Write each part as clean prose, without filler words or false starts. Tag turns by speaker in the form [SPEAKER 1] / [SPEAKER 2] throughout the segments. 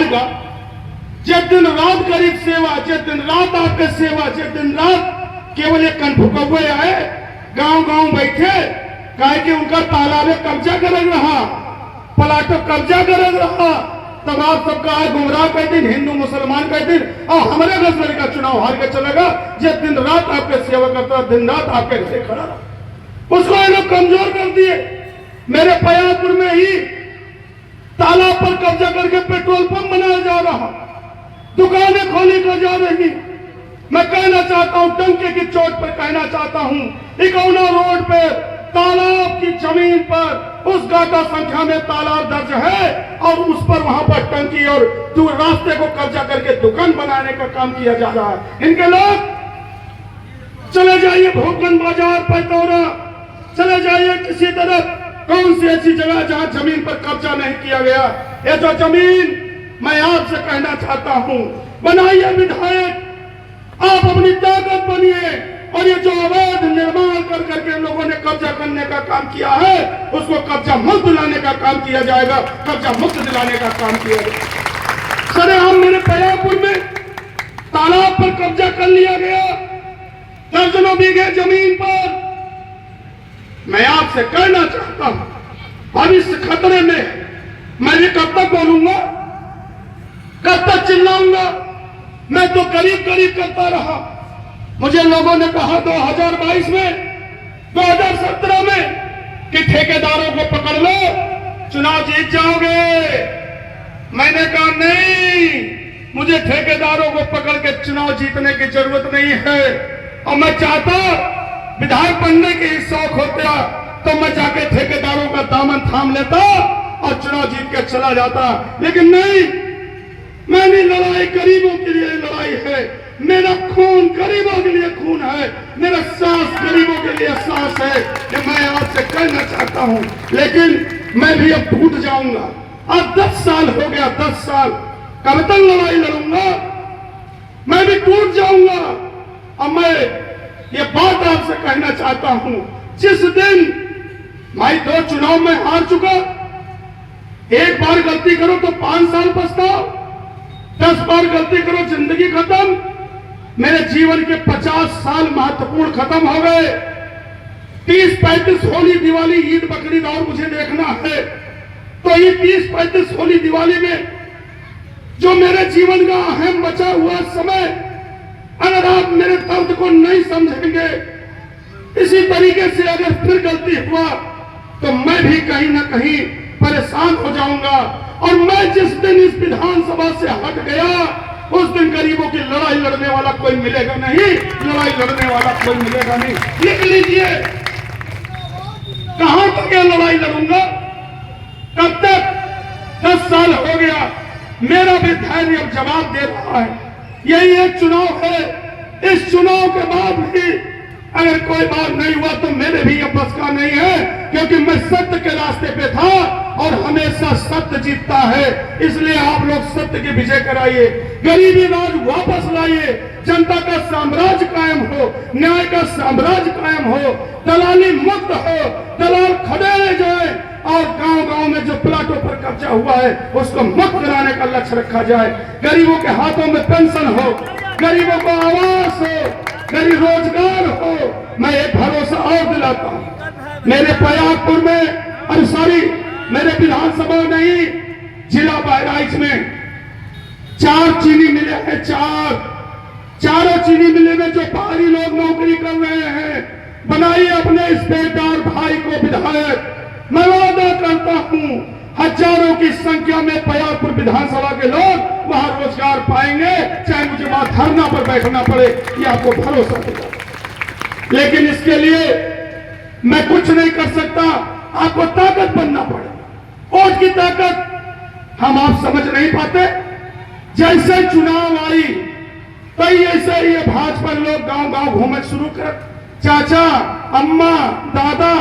[SPEAKER 1] आएगा जे दिन रात गरीब सेवा, जे दिन रात आपके सेवा, जे दिन रात केवल एक कनफुकवे आए गांव गांव बैठे कहे कि उनका तालाबे कब्जा कर रहा, प्लाटो कब्जा कर रहा, तब आप सबका आज गुमराह कर दिन, हिंदू मुसलमान कर दिन, और हमारे गजनरी का चुनाव हार के चलेगा जे दिन रात आपके सेवा करता, दिन रात आपके घर खड़ा रहा। उसको ये लोग कमजोर कर दिए। मेरे पयापुर में ही तालाब पर कब्जा करके पेट्रोल पंप बनाया जा रहा, दुकानें खोली कर जा रही। मैं कहना चाहता हूं, डंके की चोट पर कहना चाहता हूं, इकौना रोड पे तालाब की जमीन पर उस गाटा संख्या में तालाब दर्ज है और उस पर वहां पर टंकी और रास्ते को कब्जा करके दुकान बनाने का काम किया जा रहा है। इनके लोग चले जाइए भोगन बाजार, पैतौरा, चले जाइए किसी तरफ, कौन सी ऐसी जगह जहां जमीन पर कब्जा नहीं किया गया। ये जो जमीन, मैं आपसे कहना चाहता हूं, बनाइए विधायक, आप अपनी ताकत बनिए, और ये जो अवैध निर्माण कर करके लोगों ने कब्जा करने का काम किया है, उसको कब्जा मुक्त दिलाने का काम किया जाएगा, कब्जा मुक्त दिलाने का काम किया जाएगा। सरेआम मेरे पयापुर में तालाब पर कब्जा कर लिया गया, दर्जनों बीघे जमीन पर। मैं आपसे कहना चाहता हूं, भविष्य खतरे में है। मैं ये कब तक बोलूंगा, कब तक चिल्लाऊंगा? मैं तो करीब करीब करता रहा। मुझे लोगों ने कहा 2022 में, 2017 में कि ठेकेदारों को पकड़ लो, चुनाव जीत जाओगे। मैंने कहा नहीं, मुझे ठेकेदारों को पकड़ के चुनाव जीतने की जरूरत नहीं है। और मैं चाहता विधायक बनने की शौक होता तो मैं जाके ठेकेदारों का दामन थाम लेता और चुनाव जीत के चला जाता, लेकिन नहीं। मैंने लड़ाई गरीबों के लिए लड़ाई है, मेरा खून गरीबों के लिए खून है, मेरा सांस गरीबों के लिए सांस है। कि मैं आपसे कहना चाहता हूं, लेकिन मैं भी अब टूट जाऊंगा। अब 10 साल हो गया, 10 साल, कब तक लड़ाई लड़ूंगा? मैं भी टूट जाऊंगा। अब मैं ये बात आपसे कहना चाहता हूं, जिस दिन मैं 2 चुनाव में हार चुका, एक बार गलती करो तो 5 साल पछताओ, 10 बार गलती करो जिंदगी खत्म। मेरे जीवन के 50 साल महत्वपूर्ण खत्म हो गए। 30-35 होली, दिवाली, ईद, बकरीद और मुझे देखना है। तो ये 30-35 होली, दिवाली में जो मेरे जीवन का अहम बचा हुआ समय, अगर आप मेरे दर्द को नहीं समझेंगे, इसी तरीके से अगर फिर गलती हुआ तो मैं भी कहीं ना कहीं परेशान हो जाऊंगा। और मैं जिस दिन इस विधानसभा से हट गया, उस दिन गरीबों की लड़ाई लड़ने वाला कोई मिलेगा नहीं, लड़ाई लड़ने वाला कोई मिलेगा नहीं। लिख लीजिए, कहां तक ये लड़ाई लड़ूंगा? कब तक? 10 साल हो गया, मेरा भी धैर्य अब जवाब दे रहा है। यही एक चुनाव है, इस चुनाव के बाद भी अगर कोई बात नहीं हुआ तो मेरे भी ये बस का नहीं है, क्योंकि मैं सत्य के रास्ते पे था और हमेशा सत्य जीतता है। इसलिए आप लोग सत्य की विजय कराइए, गरीबी राज वापस लाइए, जनता का साम्राज्य कायम हो, न्याय का साम्राज्य कायम हो, दलाली मुक्त हो, दलाल खड़े रह जाए, और गांव-गांव में जो प्लाटों पर कब्जा हुआ है उसको मुक्त कराने का लक्ष्य रखा जाए। गरीबों के हाथों में पेंशन हो, गरीबों को आवास हो, गरीब रोजगार हो। मैं एक भरोसा और दिलाता हूं, मेरे पयागपुर में, सॉरी मेरे विधानसभा नहीं, जिला बहराइच में 4 चीनी मिले हैं, 4 चीनी मिले में जो बाहरी लोग नौकरी कर रहे हैं। बनाइए अपने इस बेटार भाई को विधायक। मैं वादा करता हूं, हजारों की संख्या में पयागपुर विधानसभा के लोग वहां रोजगार पाएंगे, चाहे मुझे वहां धरना पर बैठना पड़े, ये आपको भरोसा दिला। लेकिन इसके लिए मैं कुछ नहीं कर सकता, आपको ताकत बनना पड़ेगा। वोट की ताकत हम आप समझ नहीं पाते। जैसे चुनाव आई तो ऐसे ये भाजपा लोग गांव-गांव घूमना शुरू कर, चाचा, अम्मा, दादा,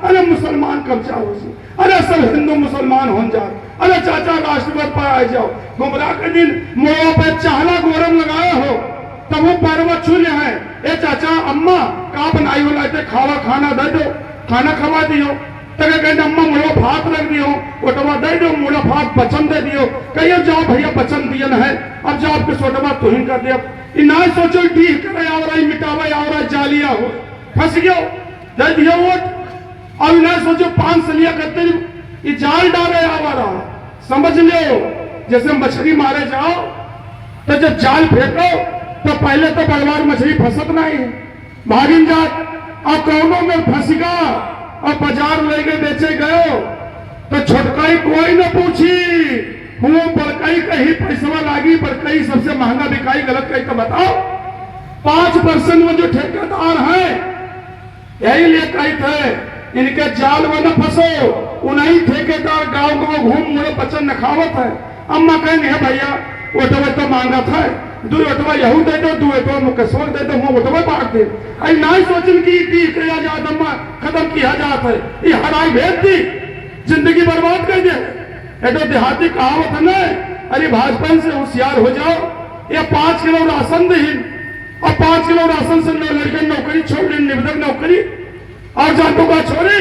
[SPEAKER 1] अरे मुसलमान कब जाओ, अरे सब हिंदू मुसलमान हो जाओ, अरे चाचा राष्ट्रपति पर आ जाओ। गुमराह के दिन मोह पर चाहला गोरम लगाया हो तब वो पैरवा छू ले हैं, ए चाचा, अम्मा का बनाई हो लाते, खावा खाना दे दो, खाना खवा दियो। तक कहते अम्मा मुड़ो भात रख दियो, ओटवा दे दो, मुड़ा भात बचन दे दियो, कहियो जाओ भैया बचन दियन है, अब जाओ आपके सोटवा तुहिन कर दिया। ना सोचो ठीक करे आवरा मिटावे आवरा जालिया हो फंस गयो दे दियो वोट। अब ना सोचो 5 सलिया करते ये जाल डाले आवरा, समझ लो जैसे मछली मारे जाओ तो जब जाल फेंको तो पहले तो बलवार मछली फंसत नहीं भागिन जात, और कौनों में फंस गया और बाजार लेके बेचे गयो तो छोटकाई कोई न पूछी, हुआ बड़काई कहीं पैसा लागी, बड़काई सबसे महंगा बिकाई, गलत कहीं तो बताओ। 5% में जो ठेकेदार है यही लिए कही थे इनके जाल में न फंसो, उन्हीं ठेकेदार गांव गांव घूम मुड़े बचन नखावत है। अम्मा कहेंगे है भैया ओटवा तो मांगा था, 2 ओटवा यहू दे दो, 2 ओटवा मुकेश्वर दे दो, वो ओटवा बांट दे। अरे ना सोचन की किया जात अम्मा खत्म किया जात है, ये हराई भेज दी जिंदगी बर्बाद कर दे। एटो देहाती कहावत है ना, अरे भाजपा से होशियार हो जाओ, ये 5 किलो राशन दे और 5 किलो राशन से लड़के नौकरी छोड़ ली, निबंधक नौकरी और जातों का छोड़ी।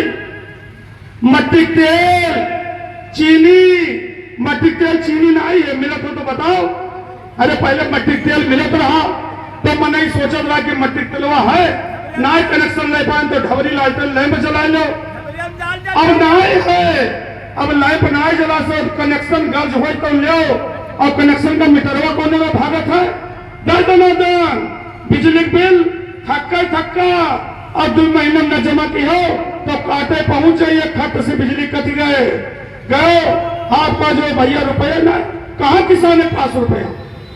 [SPEAKER 1] मट्टी तेल चीनी, मट्टी तेल चीनी नहीं है मिलत हो तो बताओ। अरे पहले मट्टी तेल मिलत रहा तो मैं नहीं सोचत रहा कि मट्टी तेलवा है, ना कनेक्शन ले पाए तो ढबरी लालटेन लैंप जला लो, अब नहीं है, अब लाइफ ना जला से कनेक्शन गर्ज हो तो लो, और कनेक्शन का मीटरवा कोने में भागत है दर्दनादन, बिजली बिल थक्का और 2 महीने न जमा की हो तो काटे पहुंच जाइए, खत से बिजली कट गए आपका जो भैया रुपये न कहा किसान के पास रुपया,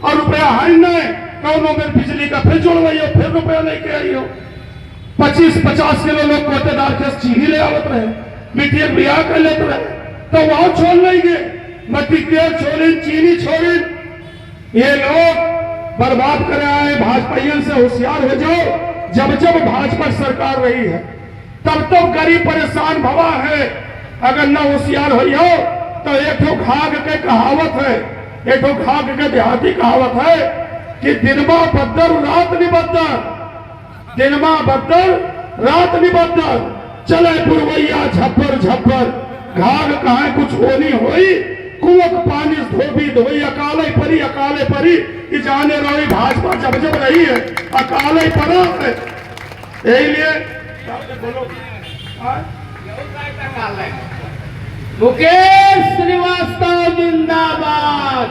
[SPEAKER 1] और रुपया है नहीं कौनों में बिजली का फिर जोड़वाइयो, फिर रुपया लेके आई हो। 25-50 किलो लोग कोटेदार के चीनी ले आवत रहे, मिट्टी बिया कर लेते रहे, तो वहां छोड़ लेंगे, मट्टी तेल छोड़ी, चीनी छोड़ी। ये लोग बर्बाद कर आए, भाजपाइयों से होशियार हो जाओ। जब जब भाजपा सरकार रही है तब तो गरीब परेशान भवा है, अगर न होशियार हो तो एक घाघ के कहावत है, एक घाघ के देहाती कहावत है कि दिनमा बद्दर रात निबद्दर, दिनमा बद्दर रात निबद्दर, चले पुरवैया झप्पर झप्पर, घाघ कहा कुछ होनी होई, कुआं पानी धोबी धोई, अकाले परी कि जाने रही भाजपा जब जब रही है अकाले पड़ा है। यही लिए बोलो
[SPEAKER 2] मुकेश श्रीवास्तव जिंदाबाद।